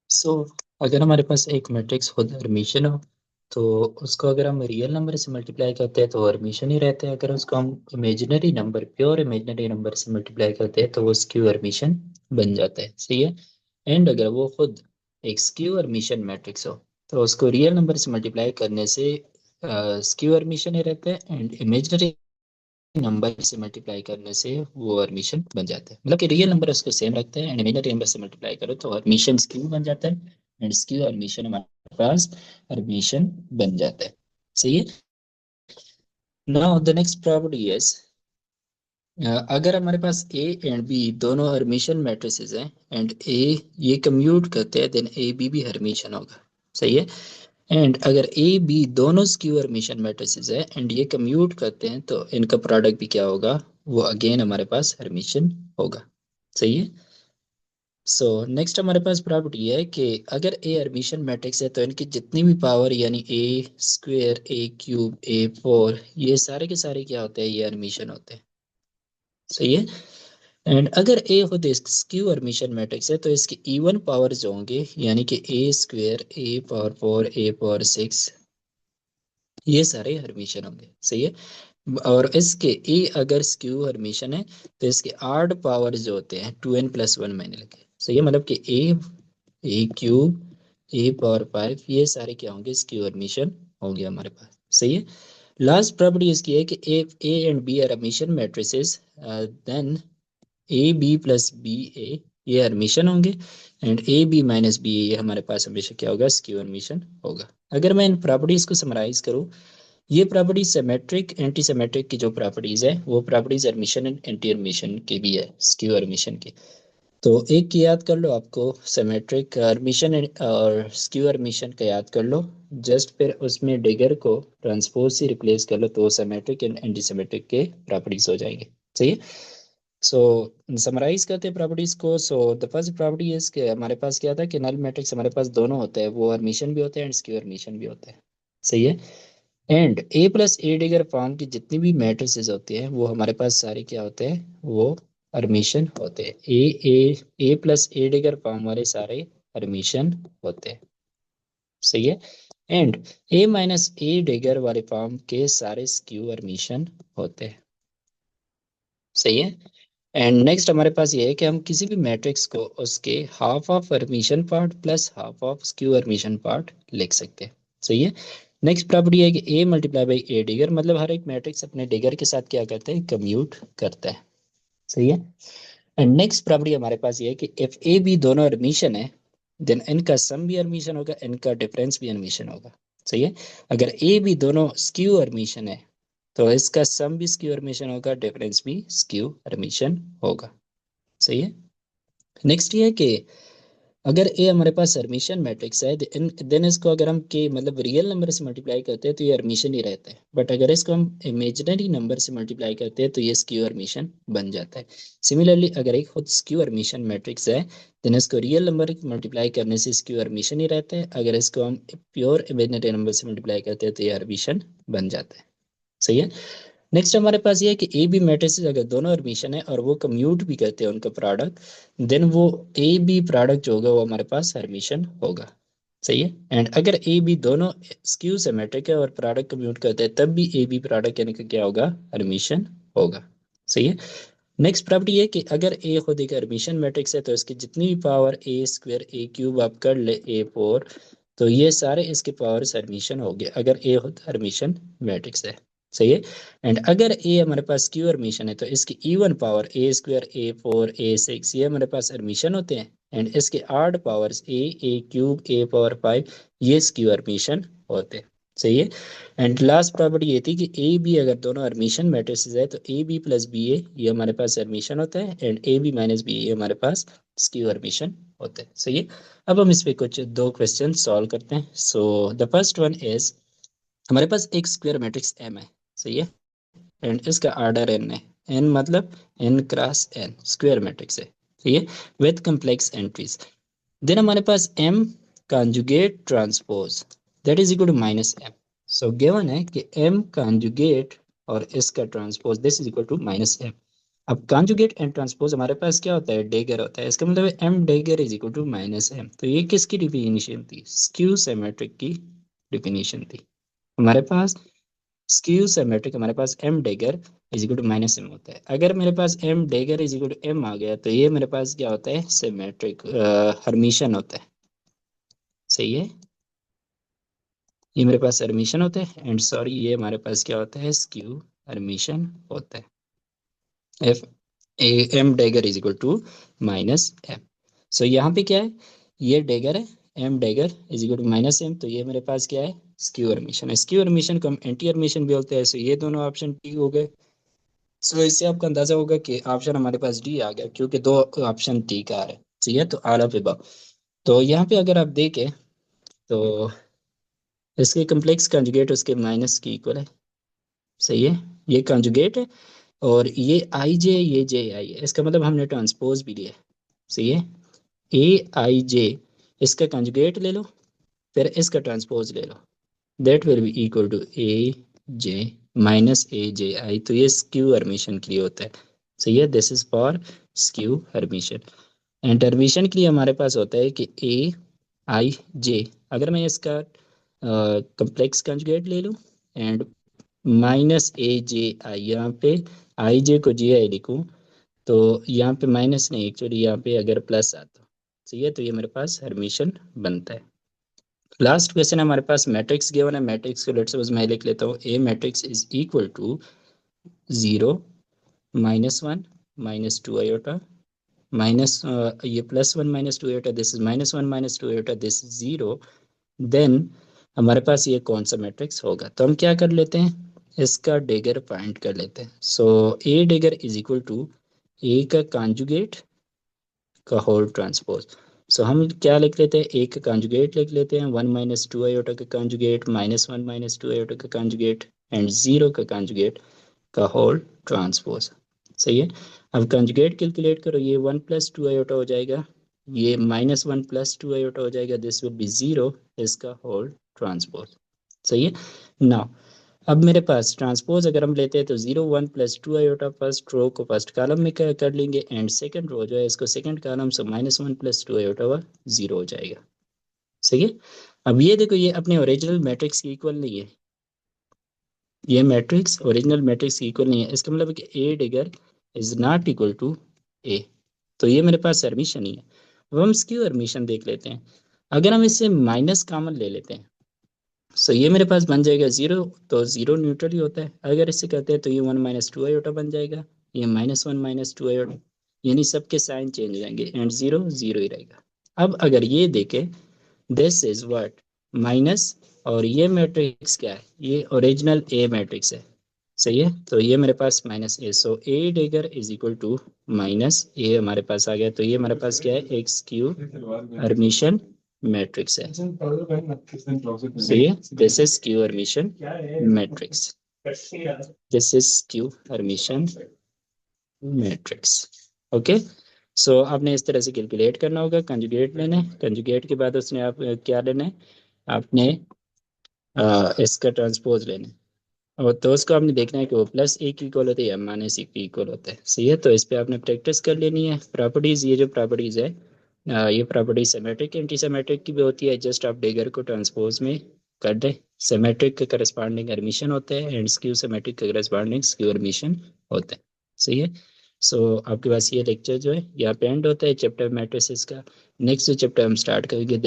सो अगर हमारे पास एक मैट्रिक्स खुद हर्मिशियन हो तो उसको अगर हम रियल नंबर से मल्टीप्लाई करते हैं तो हर्मिशियन ही रहता है। अगर उसको हम imaginary number pure imaginary number से मल्टीप्लाई करते हैं तो वो स्क्यू हर्मिशियन बन जाता है। सही है। एंड अगर वो खुद एक स्क्यू हर्मिशियन मैट्रिक्स हो तो उसको रियल नंबर से मल्टीप्लाई करने से स्क्यू हर्मिशियन ही रहता है। एंड इमेजिनरी नंबर से मल्टीप्लाई करने से वो हर्मिशियन बन जाता है। मतलब कि रियल नंबर उसको सेम रखते हैं एंड इमेजिनरी नंबर से मल्टीप्लाई करो तो हर्मिशियन स्क्यू बन जाता है। एंड स्क्यू हर्मिशियन हमारे पास हर्मिशियन बन जाता है। सही है। Now the next property is अगर हमारे पास ए एंड बी दोनों हर्मिशियन मैट्रिसेस हैं एंड ए ये कम्यूट करते हैं देन ए बी भी हर्मिशियन होगा। सही है। एंड अगर ए बी दोनों स्क्यू हर्मिशियन मैट्रिसेस है एंड ये कम्यूट करते हैं तो इनका प्रोडक्ट भी क्या होगा, वो अगेन हमारे पास हर्मिशियन होगा। सही है। सो नेक्स्ट हमारे पास प्रॉपर्टी है कि अगर ए हर्मिशियन मैट्रिक्स है तो इनकी जितनी भी पावर यानी ए स्क्वेयर ए क्यूब ए फोर ये सारे के सारे क्या होते हैं, ये हर्मिशियन होते हैं। सही है। एंड अगर ए खुद स्क्यू हर्मिशियन मैट्रिक्स है तो इसके इवन पावर जो होंगे यानी कि ए स्क्वेयर ए पावर फोर ए पावर सिक्स ये सारे हर्मिशियन होंगे। सही है। और इसके ए अगर स्क्यू हर्मिशियन है तो इसके आड पावर जो होते हैं टू एन प्लस वन मैंने लिखे। सही है। मतलब कि ए क्यूब ए पावर फाइव ये सारे क्या होंगे, स्क्यू हर्मिशियन होंगे हमारे पास। सही है। लास्ट प्रॉपर्टी इसकी है कि A and B are hermitian matrices then A B plus B A ये हर्मिशियन होंगे and A B minus B ये हमारे पास हमेशा क्या होगा, स्क्यू हर्मिशियन होगा। अगर मैं इन प्रॉपर्टीज को समराइज करूं, ये प्रॉपर्टी सिमेट्रिक एंटी सिमेट्रिक की जो प्रॉपर्टीज है वो properties admission and anti admission की भी है, स्क्यू एडमिशन की। तो एक की याद कर लो, आपको सिमेट्रिक एडमिशन और स्क्यू एडमिशन का याद कर लो। जस्ट फिर उसमें डिगर को ट्रांसपोज से रिप्लेस कर लो तो सिमेट्रिक एंड एंटी सिमेट्रिक के प्रॉपर्टीज हो जाएंगे। सही है। सो समराइज करते हैं प्रॉपर्टीज को। So the first property is कि हमारे पास क्या था कि नल मैट्रिक्स हमारे पास दोनों होते हैं, वो एडमिशन भी होते हैं एंड स्क्यू एडमिशन भी होते हैं। सही है। And A plus A digger form की जितनी भी मैट्रिसेस होती हैं वो हमारे पास सारे क्या होते हैं, वो हर्मिशियन होते हैं। ए प्लस ए डिगर फॉर्म वाले सारे हर्मिशियन होते हैं। सही है। And A minus A digger वाले फॉर्म के सारे स्क्यू हर्मिशियन होते हैं। सही है। एंड नेक्स्ट हमारे पास ये है कि हम किसी भी मैट्रिक्स को उसके half of Hermitian part plus half of skew Hermitian part लिख सकते हैं। सही है। नेक्स्ट प्रॉपर्टी है कि A multiply by A digger, मतलब हर एक मैट्रिक्स अपने डिगर के साथ क्या करता है, कम्यूट करता है। सही है। एंड नेक्स्ट प्रॉपर्टी हमारे पास ये है कि इफ ए बी दोनों हर्मिशियन है देन इनका सम भी हर्मिशियन होगा, इनका डिफरेंस भी हर्मिशियन होगा। सही है। अगर ए बी दोनों स्क्यू हर्मिशियन है तो इसका सम भी स्क्यू हर्मिशियन होगा, डिफरेंस भी स्क्यू हर्मिशियन होगा। सही है। नेक्स्ट ये है कि अगर ए हमारे पास हर्मिशियन मैट्रिक्स है देन इसको अगर हम के मतलब रियल नंबर से मल्टीप्लाई करते हैं तो ये हर्मिशियन ही रहता है। बट अगर इसको हम इमेजिनरी नंबर से मल्टीप्लाई करते हैं तो ये स्क्यू हर्मिशियन बन जाता है। सिमिलरली अगर एक खुद स्क्यू हर्मिशियन मैट्रिक्स है देन इसको रियल नंबर मल्टीप्लाई करने से स्क्यू हर्मिशियन ही रहता है। अगर इसको हम प्योर इमेजिनरी नंबर से मल्टीप्लाई करते हैं तो ये हर्मिशियन बन जाता है। सही है। नेक्स्ट हमारे पास ये है कि ए बी मैट्रिसेस अगर दोनों एडमिशन है और वो कम्यूट भी करते हैं उनका प्रोडक्ट देन वो ए बी प्रोडक्ट जो होगा वो हमारे पास हर्मिशियन होगा। सही है। एंड अगर ए बी दोनों स्क्यू सिमेट्रिक है और प्रोडक्ट कम्यूट करते हैं तब भी ए बी प्रोडक्ट यानी कि क्या होगा, हर्मिशियन होगा। सही है। नेक्स्ट प्रॉपर्टी है कि अगर ए खुद एक हर्मिशियन मैट्रिक्स है तो इसकी जितनी भी पावर ए स्क्वेयर ए क्यूब आप कर ले ए फोर तो ये सारे इसके पावर्स हर्मिशियन हो गए अगर ए खुद हर्मिशियन मैट्रिक्स है। सही है। एंड अगर ए हमारे पास क्यू हर्मिशियन है तो इसकी इवन पावर ए स्क्वेयर ए फोर ए सिक्स ये हमारे पास हर्मिशियन होते हैं एंड इसके आड पावर्स ए क्यूब ए पावर फाइव ये स्क्यू हर्मिशियन होते हैं। सही है। एंड लास्ट प्रॉपर्टी ये थी कि ए बी अगर दोनों हर्मिशियन मैट्रिसेस है तो A B plus B A ये हमारे पास हर्मिशियन होता है and A B minus B ये हमारे पास स्क्यू हर्मिशियन होता है। सही है। अब हम इस पे कुछ दो क्वेश्चन सॉल्व करते हैं। So the first one is हमारे पास एक स्क्वायर मैट्रिक्स एम है। सही है। एंड इसका आर्डर एन है। एन मतलब N cross N square matrix है। ठीक है। With complex entries. देन हमारे पास M conjugate transpose that is equal to minus M. So given है कि एम कॉन्जुगेट और इसका transpose this is equal to minus M. अब कॉन्जुगेट एंड ट्रांसपोज हमारे पास क्या होता है, डेगर होता है। इसका मतलब है M dagger is equal to minus M. तो ये किसकी डिफिनेशन थी, स्क्यू सिमेट्रिक की डिफिनेशन थी हमारे पास। स्क्यू सिमेट्रिक हमारे पास M dagger is equal to minus M होता है। अगर मेरे पास M dagger is equal to M आ गया तो ये मेरे पास क्या होता है, सिमेट्रिक हर्मिशन होता है। सही है, ये मेरे पास हर्मिशन होता है। एंड सॉरी, ये हमारे पास क्या होता है, स्क्यू हर्मिशन होता है। If M dagger is equal to minus M. So यहाँ पे क्या है, ये डेगर है, M dagger is equal to minus M. तो ये मेरे पास क्या है, स्क्यू हर्मिशन है। स्क्यू हर्मिशन को हम एंटी हर्मिशन भी बोलते हैं। सो ये दोनों ऑप्शन ठीक हो गए। सो इससे आपको अंदाजा होगा कि ऑप्शन हमारे पास डी आ गया, क्योंकि दो ऑप्शन ठीक आ रहे हैं। सही है, तो आल ऑफ अबव। तो यहाँ पे अगर आप देखें तो इसके कम्प्लेक्स कंजुगेट उसके माइनस की इक्वल है। सही है, ये कंजुगेट है। और ये आई जे, ये जे आई है, इसका मतलब हमने ट्रांसपोज भी लिया है। सही है, ए आई जे, इसका कंजुगेट ले लो, फिर इसका ट्रांसपोज ले लो, that will be equal to A J minus A J I. तो ये स्क्यू हर्मिशन के लिए होता है। सही है, this is for skew Hermitian. And Hermitian के लिए हमारे पास होता है कि ए आई जे, अगर मैं इसका कम्प्लेक्स कंजुगेट ले लूँ एंड माइनस ए जे आई, यहाँ पे आई जे को जे आई लिखूँ तो यहाँ पे माइनस नहीं, एक्चुअली यहाँ पे अगर प्लस आता, सही है, तो ये मेरे पास हर्मिशन बनता है। लास्ट क्वेश्चन हमारे पास मैट्रिक्स गिवन है। मैट्रिक्स को लेट्स सपोज मैं लिख लेता हूँ, A matrix is equal to 0 -1 -2 iota minus, ये +1 -2 iota, this is -1 -2 iota, this is 0। Then हमारे पास ये कौन सा मैट्रिक्स होगा, तो हम क्या कर लेते हैं, इसका डेगर फाइंड कर लेते हैं। सो A dagger is equal to ए का कॉन्जुगेट का होल ट्रांसपोज। सो हम क्या लिख लेते हैं, ए का कॉन्जुगेट लिख लेते हैं, 1 -2 आयोटा का कॉन्जुगेट, -1 -2 आयोटा का कॉन्जुगेट एंड 0 का कॉन्जुगेट का होल ट्रांसपोज। सही है, अब कॉन्जुगेट कैलकुलेट करो, ये 1 + 2 आयोटा हो जाएगा, ये -1 + 2 आयोटा हो जाएगा, दिस विल बी 0, इसका होल ट्रांसपोज। सही है, नाउ अब मेरे पास ट्रांसपोज अगर हम लेते हैं तो 0 1 + 2 आयोटा फर्स्ट रो को फर्स्ट कॉलम में कर लेंगे एंड सेकंड रो जो है इसको सेकंड कॉलम से -1 + 2 आयोटा हुआ 0 हो जाएगा। सही है, अब ये देखो, ये अपने ओरिजिनल मैट्रिक्स की इक्वल नहीं है, ये मैट्रिक्स ओरिजिनल मैट्रिक्स की इक्वल नहीं है। इसका मतलब है कि A dagger is not equal to A. तो ये मेरे पास हर्मिशन ही है। अब हम इसकी हर्मिशन देख लेते हैं। अगर हम इससे माइनस कॉमन ले लेते हैं, सो ये मेरे पास बन जाएगा 0, तो 0 न्यूट्रल ही होता है। अगर इससे कहते हैं तो ये 1 -2 आयोटा बन जाएगा, ये -1 -2 आयोटा, यानी सबके साइन चेंज हो जाएंगे एंड 0 0 ही रहेगा। अब अगर ये देखें, दिस इज व्हाट, माइनस, और ये मैट्रिक्स क्या है, ये ओरिजिनल ए मैट्रिक्स है। सही है, तो ये मेरे पास -a, so A dagger is equal to -a हमारे पास आ गया। तो ये हमारे पास क्या है, एक स्क्यू हर्मिशन मैट्रिक्स है। सही है, this is skew hermitian matrix, this is skew hermitian matrix. Okay, so आपने इस तरह से कैलकुलेट करना होगा, कंजुगेट लेना है, कंजुगेट के बाद उसने आप क्या लेना है, आपने इसका ट्रांसपोज लेना है। और तो उसको आपने देखना है कि वो +1 की इक्वल होता है या -1 की इक्वल होता है। सही है, तो इस पे आपने प्रैक्टिस कर लेनी है। प्रॉपर्टीज, ये जो प्रॉपर्टीज है, ये प्रॉपर्टी सिमेट्रिक एंटी सिमेट्रिक की भी होती है। जस्ट आप डेगर को ट्रांसपोज में कर दें, सिमेट्रिक के करस्पॉन्डिंग हर्मिशन होते हैं एंड स्क्यू सिमेट्रिक के करस्पॉन्डिंग स्क्यू हर्मिशन होते हैं। सही है, सो आपके पास ये लेक्चर जो है यहाँ पे एंड होता है चैप्टर मैट्रिसेस का। नेक्स्ट जो चैप्टर हम स्टार्ट करेंगे